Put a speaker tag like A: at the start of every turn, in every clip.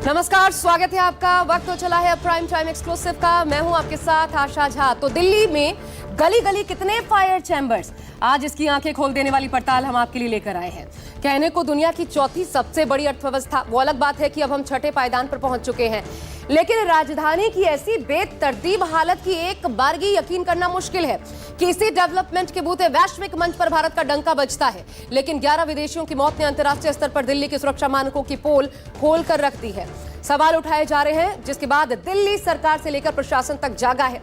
A: नमस्कार, स्वागत है आपका। वक्त तो चला है प्राइम टाइम एक्सक्लूसिव का। मैं हूं आपके साथ आशा झा। तो दिल्ली में गली गली कितने फायर चैम्बर्स, आज इसकी आंखें खोल देने वाली पड़ताल हम आपके लिए लेकर आए हैं। कहने को दुनिया की चौथी सबसे बड़ी अर्थव्यवस्था, वो अलग बात है कि अब हम छठे पायदान पर पहुंच चुके हैं, लेकिन राजधानी की ऐसी बेतरतीब हालत की एक बारगी यकीन करना मुश्किल है कि इसी डेवलपमेंट के बूते वैश्विक मंच पर भारत का डंका बजता है। लेकिन 11 विदेशियों की मौत ने अंतर्राष्ट्रीय स्तर पर दिल्ली के सुरक्षा मानकों की पोल खोल कर रख दी है। सवाल उठाए जा रहे हैं, जिसके बाद दिल्ली सरकार से लेकर प्रशासन तक जागा है।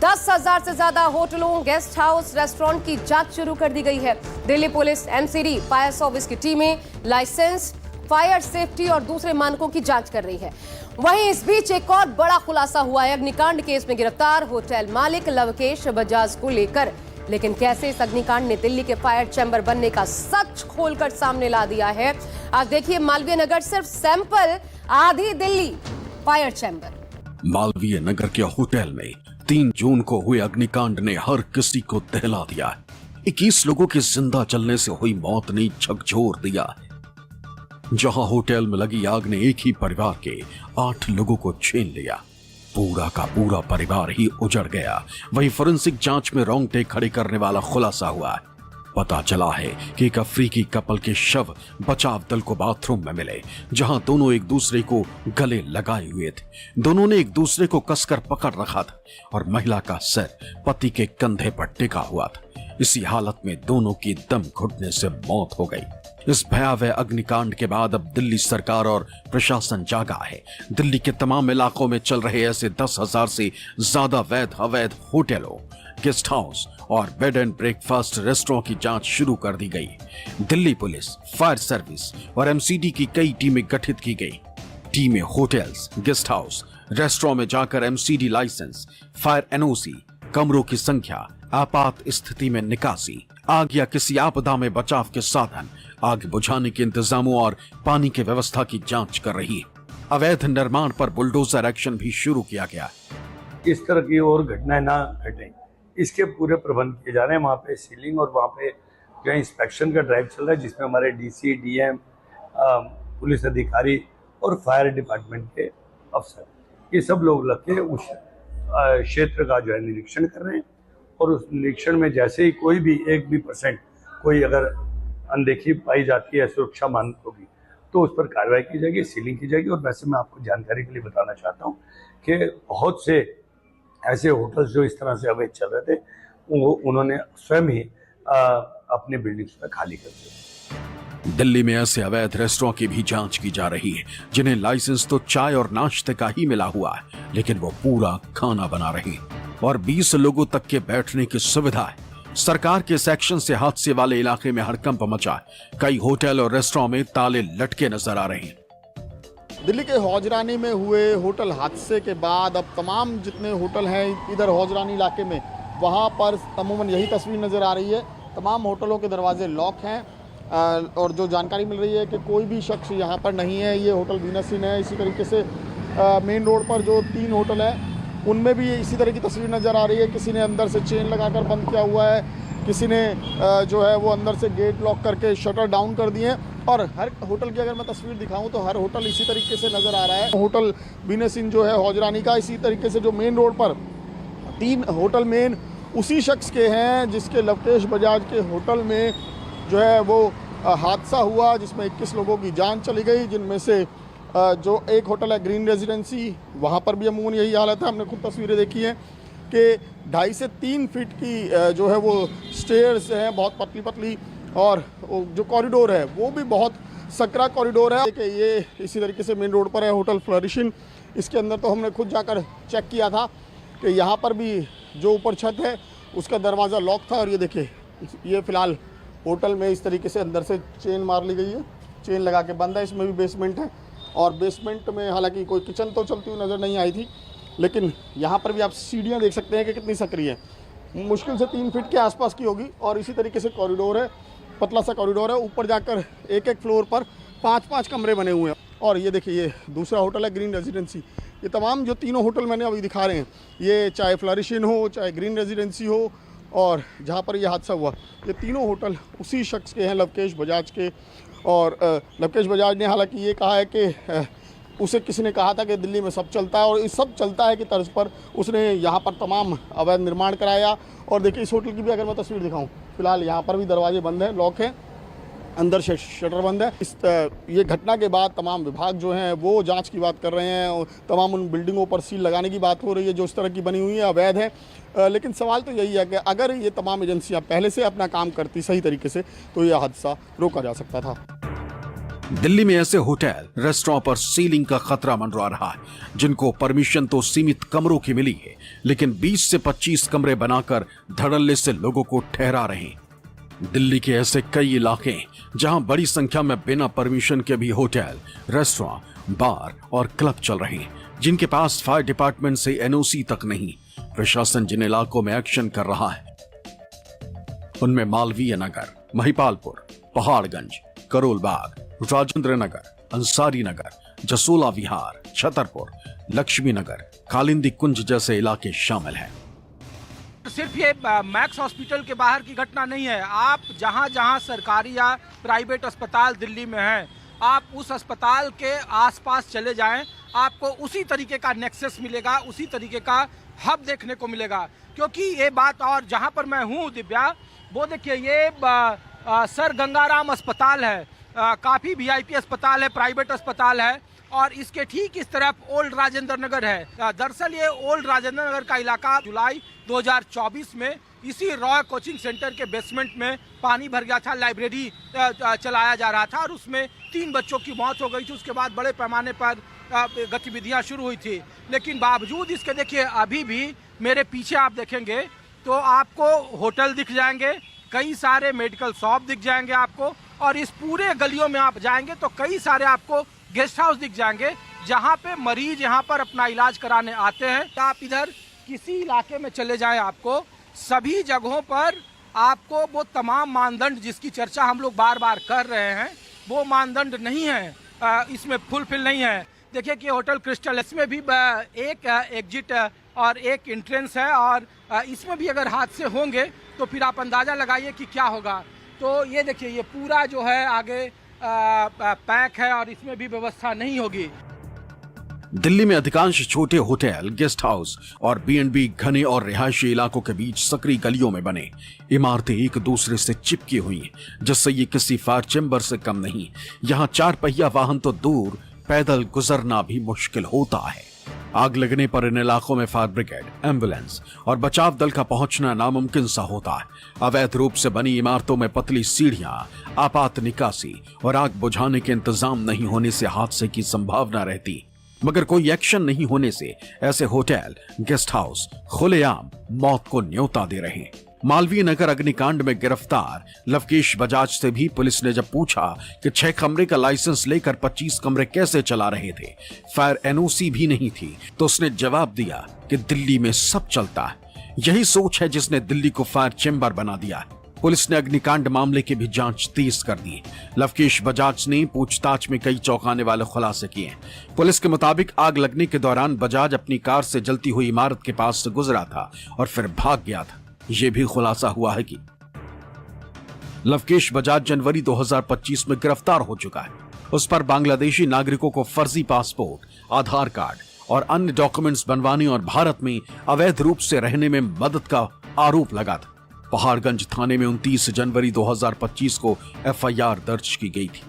A: 10,000 से ज्यादा होटलों, गेस्ट हाउस, रेस्टोरेंट की जांच शुरू कर दी गई है। Delhi police, MCD, fire service की टीमें लाइसेंस, फायर सेफ्टी और दूसरे मानकों की जांच कर रही है। वहीं इस बीच एक और बड़ा खुलासा हुआ है अग्निकांड केस में गिरफ्तार होटल मालिक लवकेश बजाज को लेकर। लेकिन कैसे इस अग्निकांड ने दिल्ली के फायर चैम्बर बनने का सच खोलकर सामने ला दिया है। आज देखिए, मालवीय नगर सिर्फ सैंपल, आधी दिल्ली फायर चैम्बर।
B: मालवीय नगर के होटल में 3 जून को हुए अग्निकांड ने हर किसी को दहला दिया। 21 लोगों के जिंदा जलने से हुई मौत ने झकझोर दिया। जहां होटल में लगी आग ने एक ही परिवार के 8 लोगों को छीन लिया, पूरा का पूरा परिवार ही उजड़ गया। वहीं फोरेंसिक जांच में रोंगटे खड़े करने वाला खुलासा हुआ है। पता चला है कि एक अफ्रीकी कपल के शव बचाव दल को बाथरूम में मिले, जहां दोनों एक दूसरे को गले लगाए हुए थे। दोनों ने एक दूसरे को कसकर पकड़ रखा था और महिला का सिर पति के कंधे पर टिका हुआ था। इसी हालत में दोनों की दम घुटने से मौत हो गई। इस भयावह अग्निकांड के बाद अब दिल्ली सरकार और प्रशासन जागा है। दिल्ली के तमाम इलाकों में चल रहे ऐसे 10,000 से ज्यादा वैध अवैध होटलों, गेस्ट हाउस और बेड एंड ब्रेकफास्ट रेस्टोरेंट की जांच शुरू कर दी गई। दिल्ली पुलिस, फायर सर्विस और एमसीडी की कई टीमें गठित की गई। टीमें होटल्स, गेस्ट हाउस, रेस्टोरेंट में जाकर एमसीडी लाइसेंस, फायर एनओसी, कमरों की संख्या, आपात स्थिति में निकासी, आग या किसी आपदा में बचाव के साधन, आग बुझाने के इंतजामों और पानी की व्यवस्था की जांच कर रही है। अवैध निर्माण पर बुलडोजर एक्शन भी शुरू किया गया।
C: इस तरह की और घटनाएं ना घटें, इसके पूरे प्रबंध किए जा रहे हैं। वहाँ पे सीलिंग और वहाँ पे जो इंस्पेक्शन का ड्राइव चल रहा है, जिसमें हमारे डीसी, डीएम, पुलिस अधिकारी और फायर डिपार्टमेंट के अफसर, ये सब लोग लग के उस क्षेत्र का जो है निरीक्षण कर रहे हैं। और उस निरीक्षण में जैसे ही कोई भी 1% कोई अगर अनदेखी पाई जाती है सुरक्षा मानकों की, तो उस पर कार्रवाई की जाएगी, सीलिंग की जाएगी। और वैसे मैं आपको जानकारी के लिए बताना चाहता हूँ कि बहुत से ऐसे होटल्स जो इस तरह से अवैध चल रहे थे, वो उन्होंने स्वयं ही अपनी बिल्डिंग्स में खाली कर दिया।
B: दिल्ली में ऐसे अवैध रेस्टोरेंट की भी जांच की जा रही है, जिन्हें लाइसेंस तो चाय और नाश्ते का ही मिला हुआ है, लेकिन वो पूरा खाना बना रही है और 20 लोगों तक के बैठने की सुविधा है। सरकार के सेक्शन से हादसे वाले इलाके में हड़कंप मचा है। कई होटल और रेस्टोरेंट में ताले लटके नजर आ रहे हैं।
D: दिल्ली के हौजरानी में हुए होटल हादसे के बाद अब तमाम जितने होटल हैं इधर हौजरानी इलाके में, वहाँ पर अमूमन यही तस्वीर नज़र आ रही है। तमाम होटलों के दरवाजे लॉक हैं और जो जानकारी मिल रही है कि कोई भी शख्स यहाँ पर नहीं है। ये होटल वीनस इन है। इसी तरीके से मेन रोड पर जो 3 होटल हैं उनमें भी इसी तरह की तस्वीर नज़र आ रही है। किसी ने अंदर से चेन लगाकर बंद किया हुआ है, किसी ने जो है वो अंदर से गेट लॉक करके शटर डाउन कर दिए हैं। और हर होटल की अगर मैं तस्वीर दिखाऊं तो हर होटल इसी तरीके से नज़र आ रहा है। होटल वीनस इन जो है हौजरानी का, इसी तरीके से जो मेन रोड पर 3 होटल मेन उसी शख्स के हैं जिसके लवकेश बजाज के होटल में जो है वो हादसा हुआ, जिसमें 21 लोगों की जान चली गई, जिनमें से जो एक होटल है ग्रीन रेजिडेंसी, वहाँ पर भी अमूमन यही हालत है। हमने खुद तस्वीरें देखी हैं कि 2.5 से 3 फीट की जो है वो स्टेयर्स हैं, बहुत पतली पतली, और जो कॉरिडोर है वो भी बहुत सकरा कॉरिडोर है। कि ये इसी तरीके से मेन रोड पर है होटल फ्लरिशिन। इसके अंदर तो हमने खुद जाकर चेक किया था कि यहाँ पर भी जो ऊपर छत है उसका दरवाज़ा लॉक था। और ये देखिए, ये फ़िलहाल होटल में इस तरीके से अंदर से चेन मार ली गई है, चेन लगा के बंद है। इसमें भी बेसमेंट है और बेसमेंट में हालांकि कोई किचन तो चलती हुई नज़र नहीं आई थी, लेकिन यहाँ पर भी आप सीढ़ियाँ देख सकते हैं कि कितनी सक्रिय है। मुश्किल से 3 फीट के आसपास की होगी। और इसी तरीके से कॉरिडोर है, पतला सा कॉरिडोर है। ऊपर जाकर एक फ्लोर पर 5-5 कमरे बने हुए हैं। और ये देखिए, ये दूसरा होटल है ग्रीन रेजिडेंसी। ये तमाम जो 3 होटल मैंने अभी दिखा रहे हैं, ये चाहे फ्लरिशिन हो, चाहे ग्रीन रेजिडेंसी हो, और जहाँ पर यह हादसा हुआ, ये तीनों होटल उसी शख्स के हैं, लवकेश बजाज के। और लवकेश बजाज ने हालांकि ये कहा है कि उसे किसी ने कहा था कि दिल्ली में सब चलता है और इस सब चलता है कि तर्ज पर उसने यहाँ पर तमाम अवैध निर्माण कराया। और देखिए इस होटल की भी अगर मैं तस्वीर दिखाऊं, फिलहाल यहाँ पर भी दरवाजे बंद हैं, लॉक है, अंदर से शटर बंद है। ये घटना के बाद तमाम विभाग जो हैं वो जांच की बात कर रहे हैं और तमाम उन बिल्डिंगों पर सील लगाने की बात हो रही है जो इस तरह की बनी हुई है, अवैध है। लेकिन सवाल तो यही है कि अगर ये तमाम एजेंसियां पहले से अपना काम करती सही तरीके से तो यह हादसा रोका जा सकता था।
B: दिल्ली में ऐसे होटल रेस्टोरेंट पर सीलिंग का खतरा मंडरा रहा है जिनको परमिशन तो सीमित कमरों की मिली है, लेकिन 20 से 25 कमरे बनाकर धड़ल्ले से लोगों को ठहरा रहे हैं। दिल्ली के ऐसे कई इलाके जहां बड़ी संख्या में बिना परमिशन के भी होटल, रेस्टोरेंट, बार और क्लब चल रहे हैं, जिनके पास फायर डिपार्टमेंट से एनओसी तक नहीं। प्रशासन जिन इलाकों में एक्शन कर रहा है उनमें मालवीय नगर, महिपालपुर, पहाड़गंज, करोल बाग, राजेंद्र नगर, अंसारी नगर, जसोला विहार, छतरपुर, लक्ष्मी नगर, कालिंदी कुंज जैसे इलाके शामिल हैं।
E: सिर्फ ये मैक्स हॉस्पिटल के बाहर की घटना नहीं है। आप जहां जहां सरकारी या प्राइवेट अस्पताल दिल्ली में हैं, आप उस अस्पताल के आसपास चले जाएं, आपको उसी तरीके का नेक्सस मिलेगा, उसी तरीके का हब देखने को मिलेगा। क्योंकि ये बात, और जहां पर मैं हूं दिव्या, वो देखिए ये सर गंगाराम अस्पताल है, काफ़ी वीआईपी अस्पताल है, प्राइवेट अस्पताल है, और इसके ठीक इस तरफ ओल्ड राजेंद्र नगर है। दरअसल ये ओल्ड राजेंद्र नगर का इलाका जुलाई 2024 में इसी रॉय कोचिंग सेंटर के बेसमेंट में पानी भर गया था। लाइब्रेरी चलाया जा रहा था और उसमें 3 बच्चों की मौत हो गई थी। उसके बाद बड़े पैमाने पर गतिविधियां शुरू हुई थी, लेकिन बावजूद इसके देखिए अभी भी मेरे पीछे आप देखेंगे तो आपको होटल दिख जाएंगे, कई सारे मेडिकल शॉप दिख जाएंगे आपको, और इस पूरे गलियों में आप जाएंगे तो कई सारे आपको गेस्ट हाउस दिख जाएंगे जहां पे मरीज यहां पर अपना इलाज कराने आते हैं। आप इधर किसी इलाके में चले जाएं, आपको सभी जगहों पर आपको वो तमाम मानदंड जिसकी चर्चा हम लोग बार बार कर रहे हैं वो मानदंड नहीं है, इसमें फुलफिल नहीं है। देखिए कि होटल क्रिस्टल, इसमें भी एक एग्जिट और एक एंट्रेंस है, और इसमें भी अगर हादसे होंगे तो फिर आप अंदाज़ा लगाइए कि क्या होगा। तो ये देखिए ये पूरा जो है आगे पैक है और इसमें भी व्यवस्था नहीं होगी।
B: दिल्ली में अधिकांश छोटे होटल, गेस्ट हाउस और B&B घने और रिहायशी इलाकों के बीच सकरी गलियों में बने। इमारतें एक दूसरे से चिपकी हुई हैं, जिससे ये किसी फायर चैम्बर से कम नहीं। यहाँ 4 पहिया वाहन तो दूर, पैदल गुजरना भी मुश्किल होता है। आग लगने पर इन इलाकों में फायर ब्रिगेड, एम्बुलेंस और बचाव दल का पहुंचना नामुमकिन सा होता है। अवैध रूप से बनी इमारतों में पतली सीढ़ियां, आपात निकासी और आग बुझाने के इंतजाम नहीं होने से हादसे की संभावना रहती, मगर कोई एक्शन नहीं होने से ऐसे होटल, गेस्ट हाउस खुलेआम मौत को न्योता दे रहे हैं। मालवीय नगर अग्निकांड में गिरफ्तार लवकेश बजाज से भी पुलिस ने जब पूछा कि 6 कमरे का लाइसेंस लेकर 25 कमरे कैसे चला रहे थे, फायर एनओसी भी नहीं थी, तो उसने जवाब दिया कि दिल्ली में सब चलता है। यही सोच है जिसने दिल्ली को फायर चैम्बर बना दिया। पुलिस ने अग्निकांड मामले की भी जांच तेज कर दी। लवकेश बजाज ने पूछताछ में कई चौंकाने वाले खुलासे किए। पुलिस के मुताबिक आग लगने के दौरान बजाज अपनी कार से जलती हुई इमारत के पास से गुजरा था और फिर भाग गया था। यह भी खुलासा हुआ है कि लवकेश बजाज जनवरी 2025 में गिरफ्तार हो चुका है। उस पर बांग्लादेशी नागरिकों को फर्जी पासपोर्ट, आधार कार्ड और अन्य डॉक्यूमेंट्स बनवाने और भारत में अवैध रूप से रहने में मदद का आरोप लगा था। पहाड़गंज थाने में 29 जनवरी 2025 को एफआईआर दर्ज की गई थी।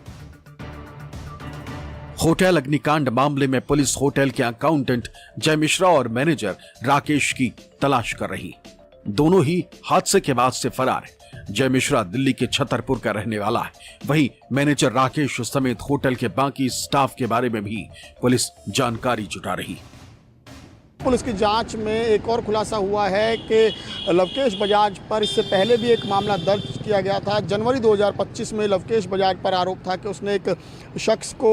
B: होटल अग्निकांड मामले में पुलिस होटल के अकाउंटेंट जय मिश्रा और मैनेजर राकेश की तलाश कर रही। दोनों ही हादसे के बाद से फरार है। जय मिश्रा दिल्ली के छतरपुर का रहने वाला है, वहीं मैनेजर राकेश समेत होटल के बाकी स्टाफ के बारे में भी पुलिस जानकारी जुटा रही।
D: पुलिस की जांच में एक और खुलासा हुआ है कि लवकेश बजाज पर इससे पहले भी एक मामला दर्ज किया गया था। जनवरी 2025 में लवकेश बजाज पर आरोप था कि उसने एक शख्स को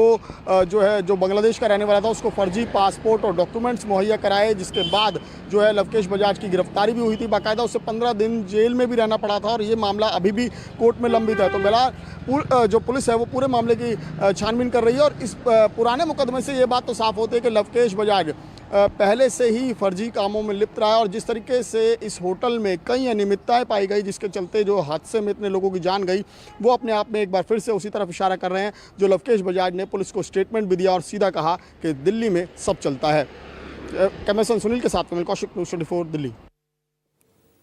D: जो बांग्लादेश का रहने वाला था उसको फर्जी पासपोर्ट और डॉक्यूमेंट्स मुहैया कराए, जिसके बाद जो है लवकेश बजाज की गिरफ्तारी भी हुई थी। बाकायदा उसे 15 दिन जेल में भी रहना पड़ा था और ये मामला अभी भी कोर्ट में लंबित है। तो फिलहाल जो पुलिस है वो पूरे मामले की छानबीन कर रही है और इस पुराने मुकदमे से ये बात तो साफ होती है कि लवकेश बजाज पहले से ही फर्जी कामों में लिप्त रहा है और जिस तरीके से इस होटल में कई अनियमितताएं पाई गई जिसके चलते जो हादसे में इतने लोगों की जान गई, वो अपने आप में एक बार फिर से उसी तरफ इशारा कर रहे हैं जो लवकेश बजाज ने पुलिस को स्टेटमेंट भी दिया और सीधा कहा कि दिल्ली में सब चलता है। कैमरा पर्सन सुनील के साथ कौशिक, न्यूज़ 24 दिल्ली।